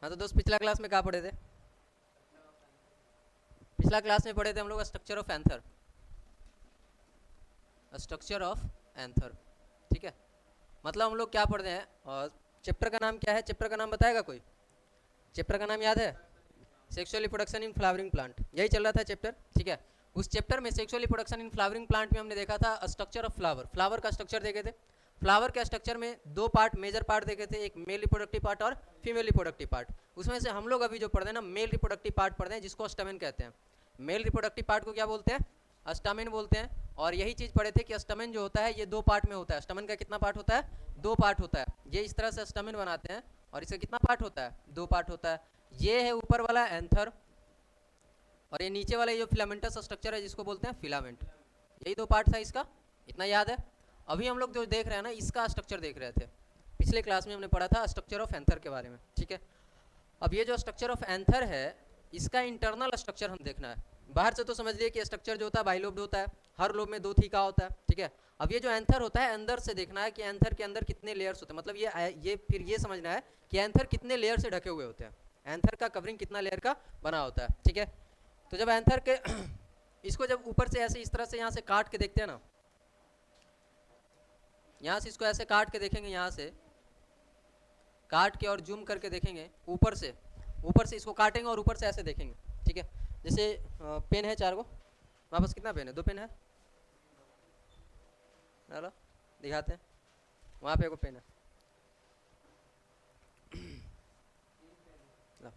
हाँ तो दोस्त पिछला क्लास में कहाँ पढ़े थे? पिछला क्लास में पढ़े थे हम लोग structure of anther. Structure of anther, ठीक है। मतलब हम लोग क्या पढ़ रहे हैं, और चैप्टर का नाम क्या है? चैप्टर का नाम बताएगा कोई? चैप्टर का नाम याद है? Sexual reproduction in flowering plant, यही चल रहा था चैप्टर, ठीक है। उस चैप्टर में sexual reproduction in flowering plant में हमने देखा था स्ट्रक्चर ऑफ फ्लावर। फ्लावर का स्ट्रक्चर देखे थे। फ्लावर के स्ट्रक्चर में दो पार्ट, मेजर पार्ट देखे थे, एक मेल रिप्रोडक्टिव पार्ट और फीमेल रिप्रोडक्टिव पार्ट। उसमें से हम लोग अभी जो पढ़ रहे हैं ना, मेल रिप्रोडक्टिव पार्ट पढ़ रहे हैं, जिसको स्टमेन कहते हैं। मेल रिप्रोडक्टिव पार्ट को क्या बोलते हैं? स्टमेन बोलते हैं। और यही चीज़ पढ़े थे कि स्टमेन जो होता है ये दो पार्ट में होता है। स्टमेन का कितना पार्ट होता है? दो पार्ट होता है। ये इस तरह से स्टमेन बनाते हैं और इसका कितना पार्ट होता है? दो पार्ट होता है। ये है ऊपर वाला एंथर, और ये नीचे वाला जो फिलामेंटस स्ट्रक्चर है जिसको बोलते हैं फिलामेंट। यही दो पार्ट था इसका, इतना याद है। अभी हम लोग जो देख रहे हैं ना, इसका स्ट्रक्चर देख रहे थे। पिछले क्लास में हमने पढ़ा था स्ट्रक्चर ऑफ एंथर के बारे में, ठीक है। अब ये जो स्ट्रक्चर ऑफ एंथर है, इसका इंटरनल स्ट्रक्चर हम देखना है। बाहर से तो समझ लिए कि स्ट्रक्चर जो होता है बाइलोब्ड होता है, हर लोब में दो थीका होता है, ठीक है। अब ये जो एंथर होता है, अंदर से देखना है कि एंथर के अंदर कितने लेयर्स होते हैं। मतलब ये फिर ये समझना है कि एंथर कितने लेयर से ढके हुए होते हैं, एंथर का कवरिंग कितना लेयर का बना होता है, ठीक है। तो जब एंथर के इसको जब ऊपर से ऐसे इस तरह से यहाँ से काट के देखते हैं ना, यहाँ से इसको ऐसे काट के देखेंगे, यहाँ से काट के और जूम करके देखेंगे, ऊपर से इसको काटेंगे और ऊपर से ऐसे देखेंगे, ठीक है। जैसे पेन है 4 गो, वहाँ पास कितना पेन है? 2 पेन है, चलो दिखाते हैं। वहाँ पे एगो पेन है, लो,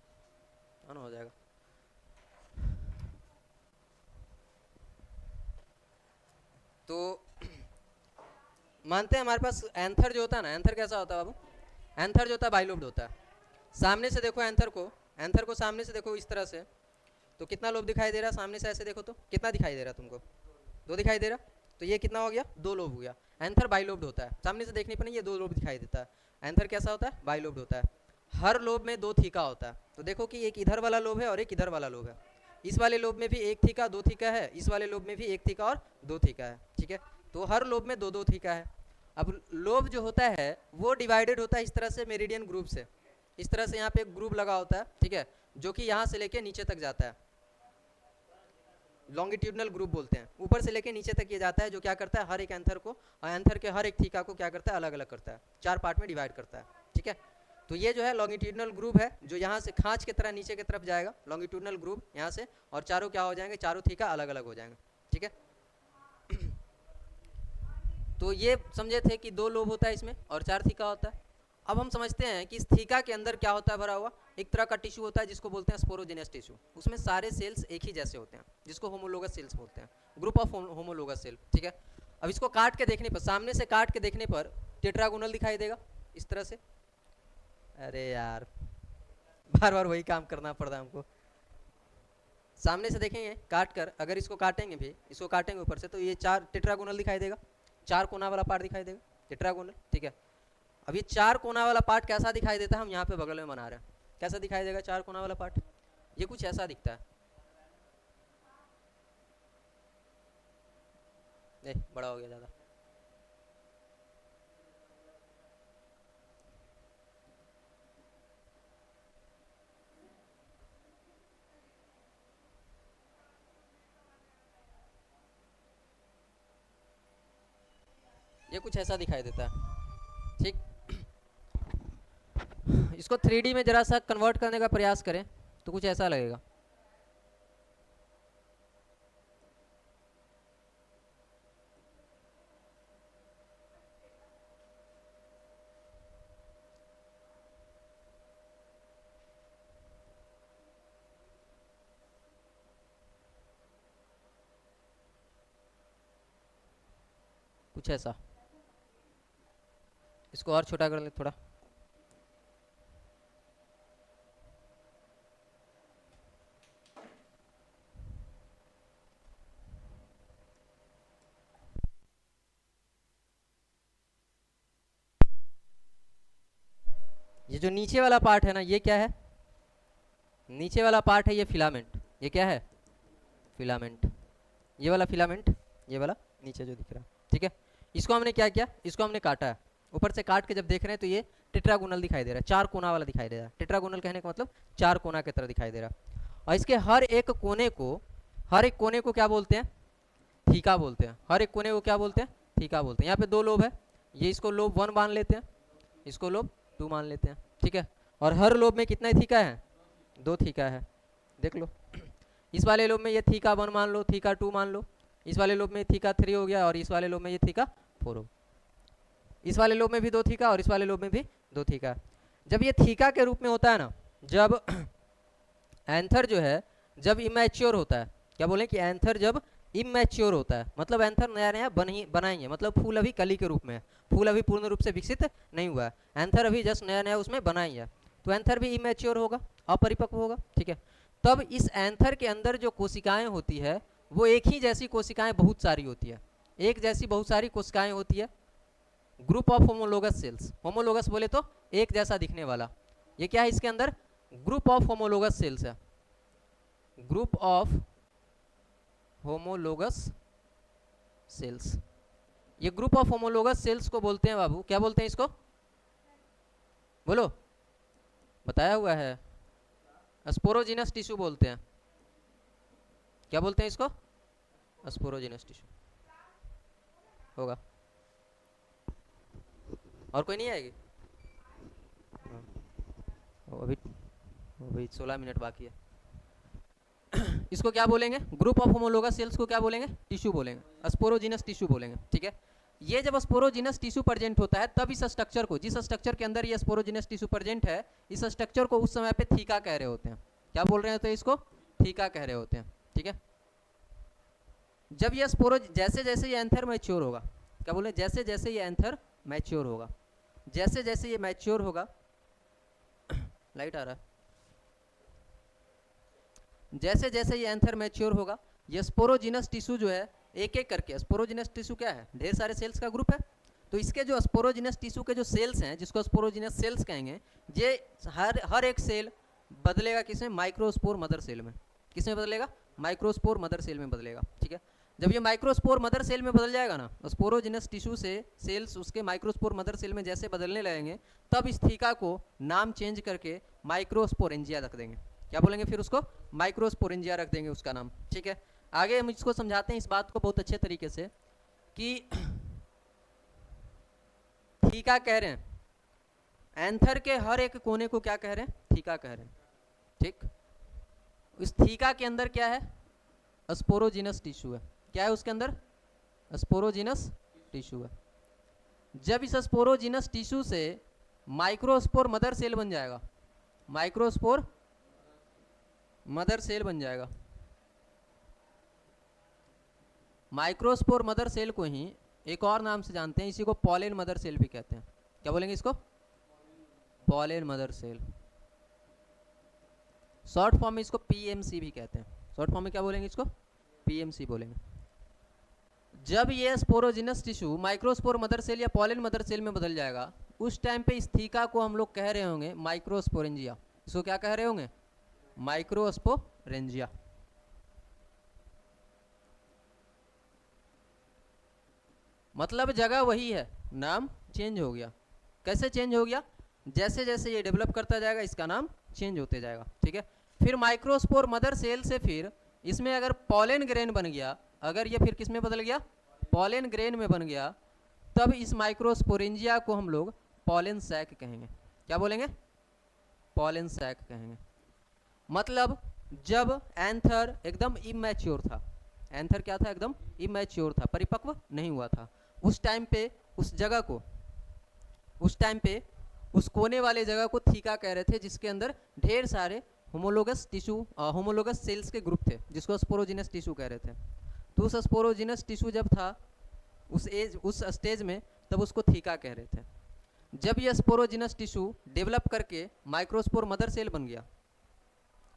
ऑन हो जाएगा। तो मानते हैं हमारे पास एंथर जो होता है ना, एंथर कैसा होता है बाबू? एंथर जो होता है बाइलोब्ड होता है। सामने से देखो एंथर को सामने से देखो इस तरह से, तो कितना लोब दिखाई दे रहा है? सामने से ऐसे देखो तो कितना दिखाई दे रहा है तुमको? 2 दिखाई दे रहा। तो ये कितना हो गया? 2 लोब हो गया। एंथर बाइलोब्ड होता है, सामने से देखने पर नहीं ये 2 लोब दिखाई देता है। एंथर कैसा होता है? बाइलोब्ड होता है। हर लोब में 2 थीका होता है। तो देखो कि एक इधर वाला लोब है और एक इधर वाला लोब है। इस वाले लोब में भी 1 थीका 2 थीका है, इस वाले लोब में भी 1 थीका और 2 थीका है, ठीक है। तो हर लोब में 2 2 थीका है। अब लोब जो होता है वो डिवाइडेड होता है इस तरह से मेरिडियन ग्रुप से। इस तरह से यहाँ पे एक ग्रुप लगा होता है, ठीक है, जो कि यहाँ से लेके नीचे तक जाता है। लॉन्गिट्यूडनल ग्रुप बोलते हैं। ऊपर से लेके नीचे तक ये जाता है, जो क्या करता है? हर एक एंथर को और एंथर के हर एक थीका को क्या करता है? अलग अलग करता है, 4 पार्ट में डिवाइड करता है, ठीक है। तो ये जो है लॉन्गिट्यूडनल ग्रुप है, जो यहाँ से खांच की तरह नीचे की तरफ जाएगा, लॉन्गिट्यूडनल ग्रुप यहाँ से, और चारों क्या हो जाएंगे? चारों थीका अलग अलग हो जाएंगे, ठीक है। तो ये समझे थे कि 2 लोब होता है इसमें और 4 थीका होता है। अब हम समझते हैं कि इस थीका के अंदर क्या होता है भरा हुआ। एक तरह का टिश्यू होता है जिसको बोलते हैं स्पोरोजेनियस टिश्यू। उसमें सारे सेल्स एक ही जैसे होते हैं, जिसको होमोलोगस सेल्स बोलते हैं, ग्रुप ऑफ होमोलोगस सेल, ठीक है। अब इसको काट के देखने पर, सामने से काट के देखने पर टेट्रागोनल दिखाई देगा इस तरह से। अरे यार, बार बार वही काम करना पड़ता है हमको। सामने से देखेंगे काट कर, अगर इसको काटेंगे भी, इसको काटेंगे ऊपर से, तो ये 4 टेट्रागोनल दिखाई देगा, 4 कोना वाला पार्ट दिखाई देगा, टेट्रागोनल, ठीक है। अब ये 4 कोना वाला पार्ट कैसा दिखाई देता है? हम यहाँ पे बगल में बना रहे हैं, कैसा दिखाई देगा 4 कोना वाला पार्ट? ये कुछ ऐसा दिखता है। बड़ा हो गया ज़्यादा। ये कुछ ऐसा दिखाई देता है, ठीक। इसको 3D में जरा सा कन्वर्ट करने का प्रयास करें तो कुछ ऐसा लगेगा। कुछ ऐसा, इसको और छोटा कर ले थोड़ा। ये जो नीचे वाला पार्ट है ना, ये क्या है? नीचे वाला पार्ट है ये फिलामेंट। ये क्या है? फिलामेंट। ये वाला फिलामेंट, ये वाला नीचे जो दिख रहा है, ठीक है। इसको हमने क्या किया? इसको हमने काटा है। ऊपर से काट के जब देख रहे हैं तो ये टेट्रागोनल दिखाई दे रहा है, चार कोना वाला दिखाई दे रहा है। टेट्रागोनल कहने का मतलब चार कोना की तरह दिखाई दे रहा है। और इसके हर एक कोने को क्या बोलते हैं? थीका बोलते हैं। हर एक कोने को क्या बोलते हैं? थीका बोलते हैं। यहाँ पे दो लोब है, ये इसको लोब 1 मान लेते हैं, इसको लोब 2 मान लेते हैं, ठीक है। और हर लोब में कितना थीका है? 2 थीका है, देख लो। इस वाले लोब में ये थीका 1 मान लो, थीका 2 मान लो, इस वाले लोब में थीका 3 हो गया, और इस वाले लोब में ये थीका 4 हो। इस वाले लोब में भी 2 थीका और इस वाले लोब में भी 2 थीका। जब ये थीका के रूप में होता है ना, जब एंथर जो है जब इमैच्योर होता है, क्या बोले कि एंथर जब इमैच्योर होता है, मतलब एंथर नया नया बनाएंगे, मतलब फूल अभी कली के रूप में है, फूल अभी पूर्ण रूप से विकसित नहीं हुआ है, एंथर अभी जस्ट नया नया उसमें बनाएंगे, तो एंथर भी इमैच्योर होगा, अपरिपक्व होगा, ठीक है। तब इस एंथर के अंदर जो कोशिकाएं होती है वो एक ही जैसी कोशिकाएं बहुत सारी होती है, एक जैसी बहुत सारी कोशिकाएं होती है, group of homologous cells. Homologous बोले तो एक जैसा दिखने वाला, ये क्या है इसके अंदर? ग्रुप ऑफ होमोलोगस सेल्स है, ग्रुप ऑफ होमोलोगस सेल्स। ये ग्रुप ऑफ होमोलोगस सेल्स को बोलते हैं बाबू, क्या बोलते हैं इसको? बोलो, बताया हुआ है, स्पोरोजिनस टिश्यू बोलते हैं। क्या बोलते हैं इसको? स्पोरोजिनस टिश्यू होगा। और कोई नहीं आएगी? अभी 16 मिनट बाकी है। इसको क्या बोलेंगे? ग्रुप ऑफ होमोलोगस सेल्स को क्या बोलेंगे? टिश्यू बोलेंगे, स्पोरोजिनस टिश्यू बोलेंगे, ठीक है। ये जब स्पोरोजिनस टिश्यू प्रेजेंट होता है तब इस स्ट्रक्चर को, जिस स्ट्रक्चर के अंदर ये स्पोरोजिनस टिश्यू प्रेजेंट है, इस स्ट्रक्चर को उस समय पे थीका कह रहे होते हैं। क्या बोल रहे होते हैं इसको? थीका कह रहे होते हैं, ठीक है। जब ये जैसे जैसे ये एंथर मैच्योर होगा, क्या बोले? जैसे जैसे ये एंथर मैच्योर होगा, जैसे जैसे ये मैच्योर होगा, लाइट आ रहा है, जैसे जैसे ये एंथर मैच्योर होगा, ये स्पोरोजिनस टिश्यू जो है एक एक करके, स्पोरोजिनस टिश्यू क्या है? ढेर सारे सेल्स का ग्रुप है, तो इसके जो स्पोरोजिनस टिश्यू के जो सेल्स हैं, जिसको स्पोरोजिनस सेल्स कहेंगे, ये हर एक सेल बदलेगा किसमें? माइक्रोस्पोर मदर सेल में। किसमें बदलेगा? माइक्रोस्पोर मदर सेल में बदलेगा, ठीक है। जब ये माइक्रोस्पोर मदर सेल में बदल जाएगा ना, स्पोरोजिनस टिश्यू से सेल्स उसके माइक्रोस्पोर मदर सेल में जैसे बदलने लगेंगे, तब इस थीका को नाम चेंज करके माइक्रोस्पोरेंजिया रख देंगे। क्या बोलेंगे फिर उसको? माइक्रोस्पोरेंजिया रख देंगे उसका नाम, ठीक है। आगे हम इसको समझाते हैं इस बात को बहुत अच्छे तरीके से कि थीका कह रहे हैं, एंथर के हर एक कोने को क्या कह रहे हैं? थीका कह रहे हैं, ठीक। इस थीका के अंदर क्या है? स्पोरोजिनस टिश्यू है। क्या है उसके अंदर? स्पोरोजिनस टिश्यू है। जब इस स्पोरोजिनस टिश्यू से माइक्रोस्पोर मदर सेल बन जाएगा, माइक्रोस्पोर मदर सेल बन जाएगा, माइक्रोस्पोर मदर सेल को ही एक और नाम से जानते हैं, इसी को पॉलन मदर सेल भी कहते हैं। क्या बोलेंगे इसको? Pollen mother cell. Short form में इसको पीएमसी भी कहते हैं। शॉर्ट फॉर्म में क्या बोलेंगे इसको? पीएमसी बोलेंगे। जब ये sporogenous tissue microspore mother cell या पॉलन मदर सेल में बदल जाएगा, उस टाइम पे इस थीका को हम लोग कह रहे होंगे माइक्रोस्पोरेंजिया। इसको क्या कह रहे होंगे? माइक्रोस्पोरेंजिया। मतलब जगह वही है, नाम चेंज हो गया। कैसे चेंज हो गया? जैसे जैसे ये डेवलप करता जाएगा इसका नाम चेंज होते जाएगा, ठीक है। फिर माइक्रोस्पोर मदर सेल से फिर इसमें अगर पॉलन ग्रेन बन गया, अगर ये फिर किस में बदल गया? पॉलन ग्रेन में बन गया, तब इस माइक्रोस्पोरेंजिया को हम लोग पॉलन सैक कहेंगे। क्या बोलेंगे? पॉलन सैक कहेंगे। मतलब जब एंथर एकदम इमैच्योर था, एंथर क्या था? एकदम इमैच्योर था, परिपक्व नहीं हुआ था, उस टाइम पे उस जगह को, उस टाइम पे उस कोने वाले जगह को थीका कह रहे थे, जिसके अंदर ढेर सारे होमोलोगस टिश्यू, होमोलोगस सेल्स के ग्रुप थे, जिसको स्पोरोजिनस टिश्यू कह रहे थे। तो उस स्पोरोजिनस टिश्यू जब था उस स्टेज में, तब उसको थीका कह रहे थे। जब यह स्पोरोजिनस टिश्यू डेवलप करके माइक्रोस्पोर मदर सेल बन गया,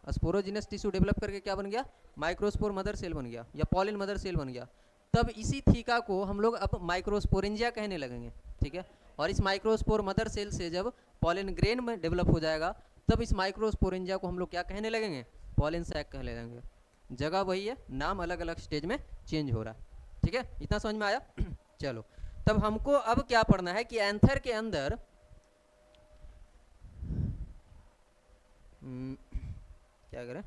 स्पोरोजिनस टिश्यू डेवलप करके क्या बन गया? माइक्रोस्पोर मदर सेल बन गया या पॉलन मदर सेल बन गया, तब इसी थीका को हम लोग अब माइक्रोस्पोरेंजिया कहने लगेंगे, ठीक है। और इस माइक्रोस्पोर मदर सेल से जब पॉलन ग्रेन में डेवलप हो जाएगा, तब इस माइक्रोस्पोरेंजिया को हम लोग क्या कहने लगेंगे? पॉलन सैक कहने लगेंगे। जगह वही है, नाम अलग अलग स्टेज में चेंज हो रहा है, ठीक है। इतना समझ में आया? चलो, तब हमको अब क्या पढ़ना है कि एंथर के अंदर क्या करें,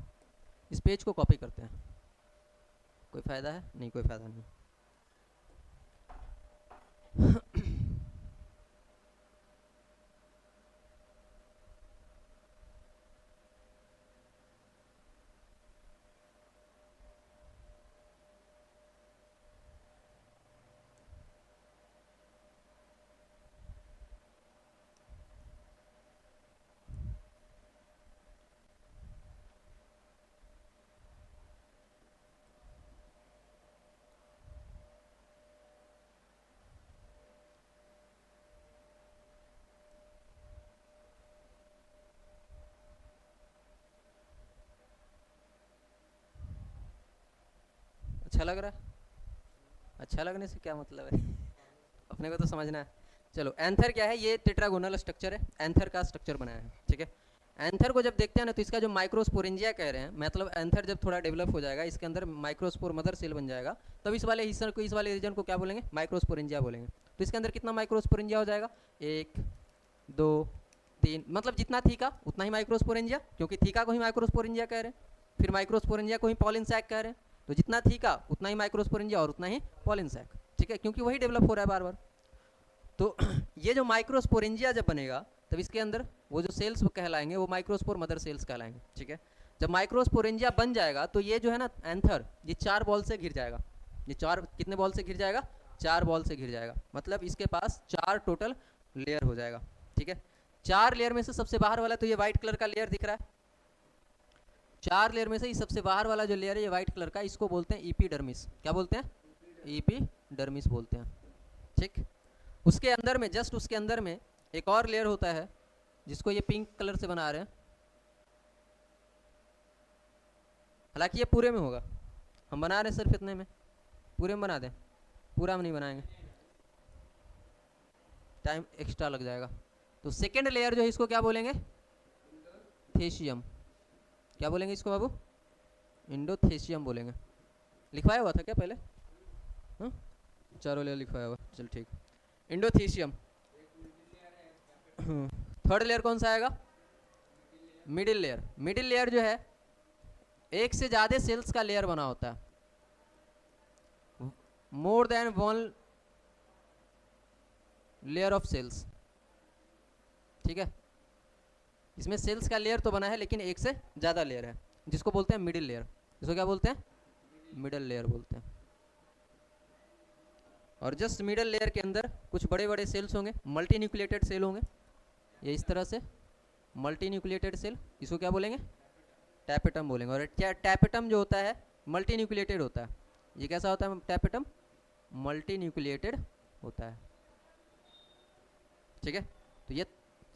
इस पेज को कॉपी करते हैं। कोई फ़ायदा है? नहीं, कोई फ़ायदा नहीं। अच्छा लग रहा है? अच्छा लगने से क्या मतलब है? अपने को तो समझना है। चलो, एंथर क्या है? ये टेट्रागोनल स्ट्रक्चर है, एंथर का स्ट्रक्चर बनाया है, ठीक है। एंथर को जब देखते हैं ना, तो इसका जो माइक्रोस्पोरेंजिया कह रहे हैं, मतलब एंथर जब थोड़ा डेवलप हो जाएगा, इसके अंदर माइक्रोस्पोर मदर सेल बन जाएगा, तब इस वाले हिस्से को, इस वाले रीजन को क्या बोलेंगे? माइक्रोस्पोरेंजिया बोलेंगे। तो इसके अंदर कितना माइक्रोस्पोरेंजिया हो जाएगा? 1 2 3, मतलब जितना थीका उतना ही माइक्रोस्पोरेंजिया, क्योंकि थीका को ही माइक्रोस्पोरेंजिया कह रहे हैं, फिर माइक्रोस्पोरेंजिया को ही पॉलिन सैक कह रहे हैं। तो जितना थीका उतना ही माइक्रोस्पोरेंजिया और उतना ही पॉलिन सैक, ठीक है, क्योंकि वही डेवलप हो रहा है बार बार। तो ये जो माइक्रोस्पोरेंजिया जब बनेगा, तब इसके अंदर वो जो सेल्स कहलाएंगे वो माइक्रोस्पोर मदर सेल्स कहलाएंगे, ठीक है। जब माइक्रोस्पोरेंजिया बन जाएगा, तो ये जो है ना एंथर, ये 4 बॉल से घिर जाएगा। ये 4 कितने बॉल से घिर जाएगा? 4 बॉल से घिर जाएगा, मतलब इसके पास 4 टोटल लेयर हो जाएगा, ठीक है। 4 लेयर में से सबसे बाहर वाला, तो ये व्हाइट कलर का लेयर दिख रहा है, 4 लेयर में से सबसे बाहर वाला जो लेयर है ये व्हाइट कलर का, इसको बोलते हैं ईपीडर्मिस। क्या बोलते हैं? ईपीडर्मिस बोलते हैं, ठीक। उसके अंदर में, जस्ट उसके अंदर में एक और लेयर होता है, जिसको ये पिंक कलर से बना रहे हैं। हालांकि ये पूरे में होगा, हम बना रहे हैं सिर्फ इतने में, पूरे में बना दें, पूरा हम नहीं बनाएंगे, टाइम एक्स्ट्रा लग जाएगा। तो सेकेंड लेयर जो है इसको क्या बोलेंगे? थेशियम। क्या बोलेंगे इसको बाबू? इंडोथेशियम बोलेंगे। लिखवाया हुआ था क्या पहले? हाँ, चारों लेयर लिखवाया हुआ, चल ठीक। इंडोथेशियम। थर्ड लेयर कौन सा आएगा? Middle layer. मिडिल लेयर जो है एक से ज़्यादा सेल्स का लेयर बना होता है, more than 1 layer of cells, ठीक है। इसमें सेल्स का लेयर तो बना है, लेकिन एक से ज़्यादा लेयर है, जिसको बोलते हैं मिडिल लेयर। इसको क्या बोलते हैं? मिडिल लेयर बोलते हैं। और जस्ट मिडिल लेयर के अंदर कुछ बड़े बड़े सेल्स होंगे, मल्टी न्यूक्लिएटेड सेल होंगे, ये इस तरह से मल्टी न्यूक्लिएटेड सेल, इसको क्या बोलेंगे? टैपेटम बोलेंगे। और टैपेटम जो होता है मल्टी न्यूक्लिएटेड होता है। ये कैसा होता है टैपेटम? मल्टी न्यूक्लिएटेड होता है, ठीक है। तो ये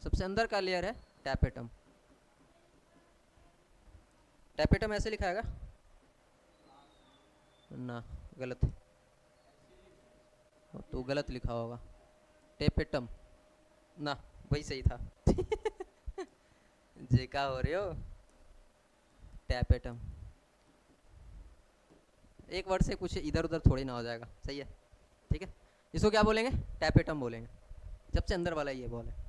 सबसे अंदर का लेयर है टैपेटम। टैपेटम ऐसे लिखाएगा ना, गलत, तो गलत लिखा होगा, टेपेटम ना, वही सही था। जे का हो रहे हो, टैपेटम। एक वर्ड से कुछ इधर उधर थोड़ी ना हो जाएगा, सही है, ठीक है। इसको क्या बोलेंगे? टैपेटम बोलेंगे, सबसे अंदर वाला ये बॉल है।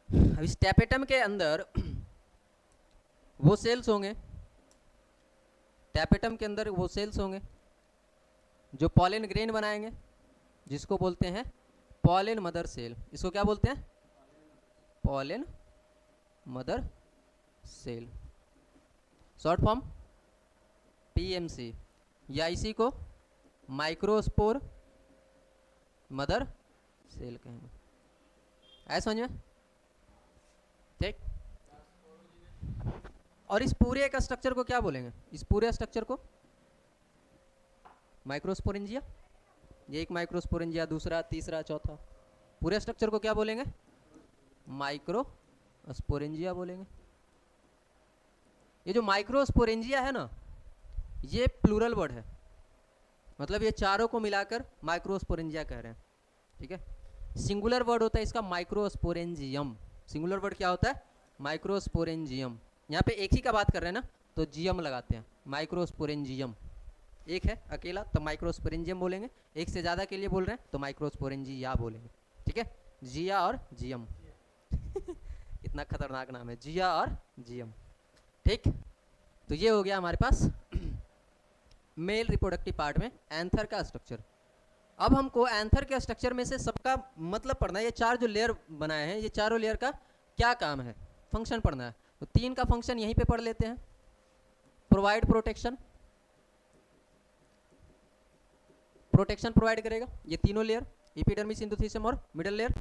अब इस टैपेटम के अंदर वो सेल्स होंगे, टैपेटम के अंदर वो सेल्स होंगे जो पॉलिन ग्रेन बनाएंगे, जिसको बोलते हैं पॉलिन मदर सेल। इसको क्या बोलते हैं? Pollen mother cell, short form PMC, या इसी को माइक्रोस्पोर मदर सेल कहेंगे। ऐसा समझ में? ठीक। और इस पूरे का स्ट्रक्चर को क्या बोलेंगे? इस पूरे स्ट्रक्चर को माइक्रोस्पोरेंजिया, ये एक माइक्रोस्पोरेंजिया, दूसरा, तीसरा, चौथा, पूरे स्ट्रक्चर को क्या बोलेंगे? माइक्रोस्पोरेंजिया बोलेंगे। ये जो माइक्रोस्पोरेंजिया है ना, ये प्लूरल वर्ड है, मतलब ये चारों को मिलाकर माइक्रोस्पोरेंजिया कह रहे हैं, ठीक है। सिंगुलर वर्ड होता है इसका माइक्रोस्पोरेंजियम। सिंगुलर वर्ड क्या होता है? माइक्रोस्पोरेंजियम। यहाँ पे एक ही का बात कर रहे हैं ना, तो जियम लगाते हैं, माइक्रोस्पोरेंजियम। एक है अकेला तो माइक्रोस्पोरेंजियम बोलेंगे, एक से ज़्यादा के लिए बोल रहे हैं तो माइक्रोस्पोरेंजिया बोलेंगे, ठीक है। जिया और जियम। इतना खतरनाक नाम है, जिया और जियम, ठीक, तो ये हो गया हमारे पास मेल रिप्रोडक्टिव पार्ट में एंथर का स्ट्रक्चर। अब हमको एंथर के स्ट्रक्चर में से सबका मतलब पढ़ना है। ये चार जो लेयर बनाए हैं, ये चारों लेयर का क्या काम है, फंक्शन पढ़ना है। तो तीन का फंक्शन यहीं पे पढ़ लेते हैं। प्रोवाइड प्रोटेक्शन, प्रोटेक्शन प्रोवाइड करेगा ये तीनों लेयर, एपिडर्मिस, इंडोथीलियम और मिडल लेयर।